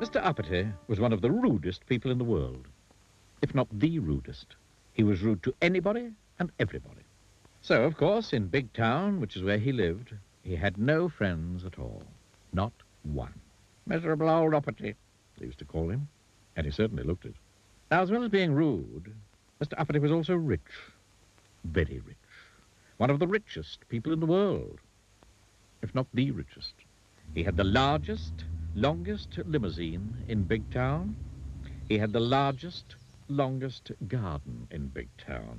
Mr. Uppity was one of the rudest people in the world, if not the rudest. He was rude to anybody and everybody. So, of course, in Bigtown, which is where he lived, he had no friends at all. Not one. Miserable old Uppity, they used to call him, and he certainly looked it. Now, as well as being rude, Mr. Uppity was also rich. Very rich. One of the richest people in the world, if not the richest. He had the largest, longest limousine in Bigtown. He had the largest, longest garden in Bigtown.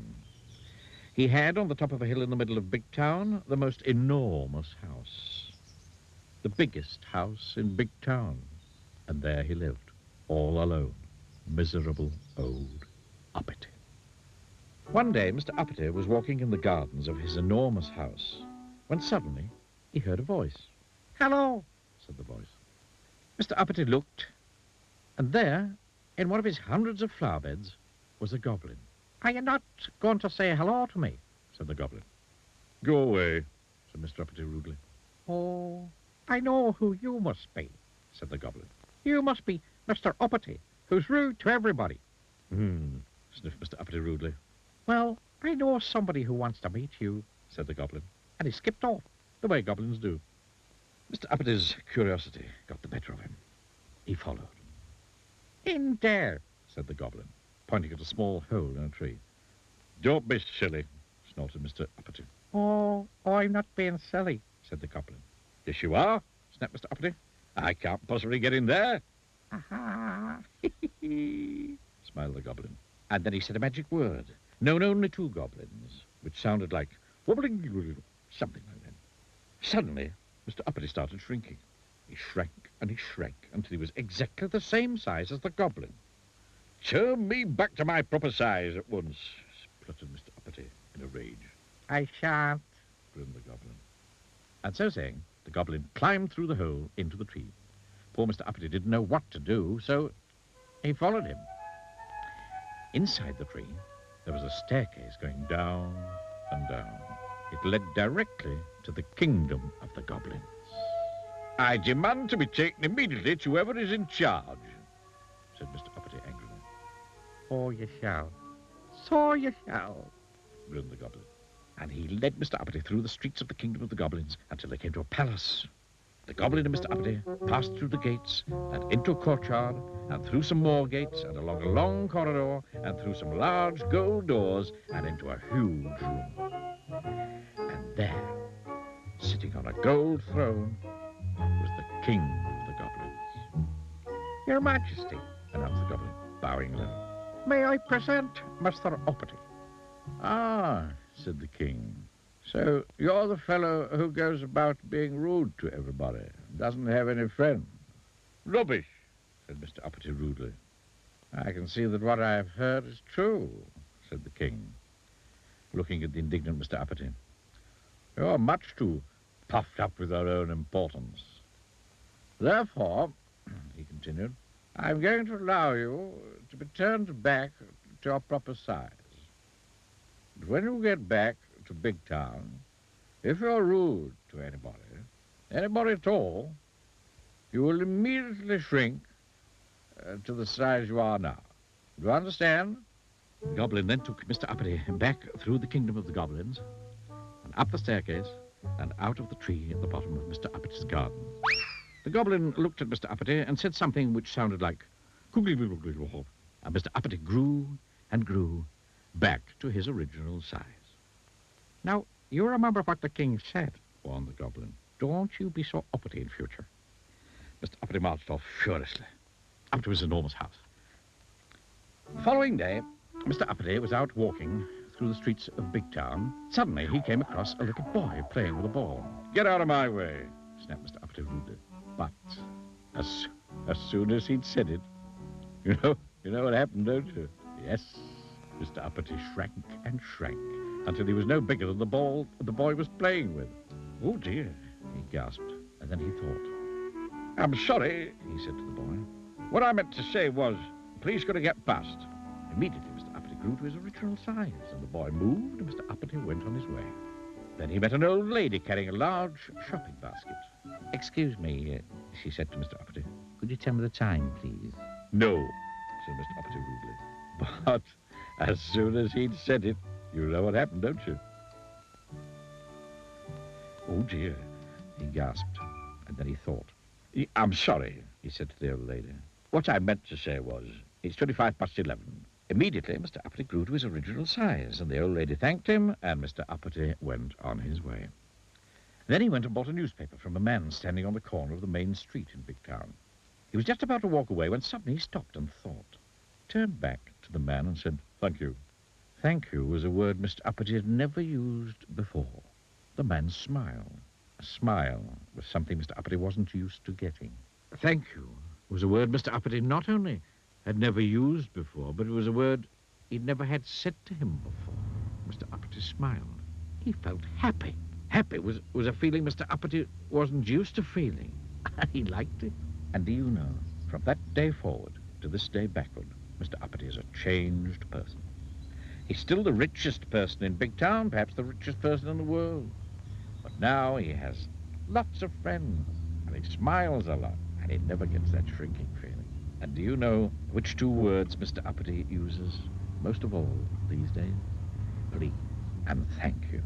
He had, on the top of a hill in the middle of Bigtown, the most enormous house. The biggest house in Bigtown. And there he lived, all alone. Miserable old Uppity. One day, Mr. Uppity was walking in the gardens of his enormous house, when suddenly he heard a voice. "Hello," said the voice. Mr. Uppity looked, and there, in one of his hundreds of flower beds, was a goblin. "Are you not going to say hello to me?" said the goblin. "Go away," said Mr. Uppity rudely. "Oh, I know who you must be," said the goblin. "You must be Mr. Uppity, who's rude to everybody." Sniffed Mr. Uppity rudely. "Well, I know somebody who wants to meet you," said the goblin, and he skipped off, the way goblins do. Mr. Uppity's curiosity got the better of him. He followed. "In there," said the goblin, pointing at a small hole in a tree. "Don't be silly," snorted Mr. Uppity. Oh, I'm not being silly," said the goblin. "Yes, you are," snapped Mr. Uppity. "I can't possibly get in there." "Aha! smiled the goblin. And then he said a magic word, known only to goblins, which sounded like wobbling, something like that. Suddenly, Mr. Uppity started shrinking. He shrank and he shrank until he was exactly the same size as the goblin. "Turn me back to my proper size at once," spluttered Mr. Uppity in a rage. "I shan't," grinned the goblin. And so saying, the goblin climbed through the hole into the tree. Poor Mr. Uppity didn't know what to do, so he followed him. Inside the tree, there was a staircase going down and down. It led directly to the kingdom of the goblins. "I demand to be taken immediately to whoever is in charge," said Mr. Uppity angrily. "Oh, you shall. So you shall," grinned the goblin. And he led Mr. Uppity through the streets of the kingdom of the goblins until they came to a palace. The goblin and Mr. Uppity passed through the gates and into a courtyard and through some more gates and along a long corridor and through some large gold doors and into a huge room. And there, sitting on a gold throne, was the king of the goblins. "Your Majesty," announced the goblin, bowing low, "may I present Mr. Uppity?" "Ah," said the king. "So you're the fellow who goes about being rude to everybody, doesn't have any friends." "Rubbish," said Mr. Uppity rudely. "I can see that what I've heard is true," said the king, looking at the indignant Mr. Uppity. "You're much too puffed up with your own importance. Therefore," he continued, "I'm going to allow you to be turned back to your proper size. But when you get back to Bigtown, if you're rude to anybody at all, you will immediately shrink to the size you are now. Do you understand?" The goblin then took Mr. Uppity back through the kingdom of the goblins and up the staircase and out of the tree at the bottom of Mr. Uppity's garden. The goblin looked at Mr. Uppity and said something which sounded like "Googly-googly-googly," and Mr. Uppity grew and grew back to his original size. "Now, you remember what the king said," warned the goblin. "Don't you be so uppity in future." Mr. Uppity marched off furiously up to his enormous house. The following day, Mr. Uppity was out walking through the streets of Bigtown. Suddenly, he came across a little boy playing with a ball. "Get out of my way," snapped Mr. Uppity rudely. But as soon as he'd said it, you know what happened, don't you? Yes, Mr. Uppity shrank and shrank until he was no bigger than the ball the boy was playing with. "Oh, dear," he gasped, and then he thought. "I'm sorry," he said to the boy. "What I meant to say was, please could I get past?" Immediately, Mr. Uppity grew to his original size, and the boy moved, and Mr. Uppity went on his way. Then he met an old lady carrying a large shopping basket. "Excuse me," she said to Mr. Uppity. Could you tell me the time, please? No, said Mr. Uppity rudely. But as soon as he'd said it, you know what happened, don't you? Oh, dear, he gasped, and then he thought. I'm sorry, he said to the old lady. What I meant to say was, it's 11:25. Immediately, Mr. Uppity grew to his original size, and the old lady thanked him, and Mr. Uppity went on his way. Then he went and bought a newspaper from a man standing on the corner of the main street in Bigtown. He was just about to walk away when suddenly he stopped and thought, turned back to the man and said, "Thank you." Thank you was a word Mr. Uppity had never used before. The man smiled. A smile was something Mr. Uppity wasn't used to getting. Thank you was a word Mr. Uppity not only had never used before, but it was a word he'd never had said to him before. Mr. Uppity smiled. He felt happy. Happy was a feeling Mr. Uppity wasn't used to feeling. He liked it. And do you know, from that day forward to this day backward, Mr. Uppity is a changed person. He's still the richest person in Bigtown, perhaps the richest person in the world. But now he has lots of friends, and he smiles a lot, and he never gets that shrinking feeling. And do you know which two words Mr. Uppity uses most of all these days? Please and thank you.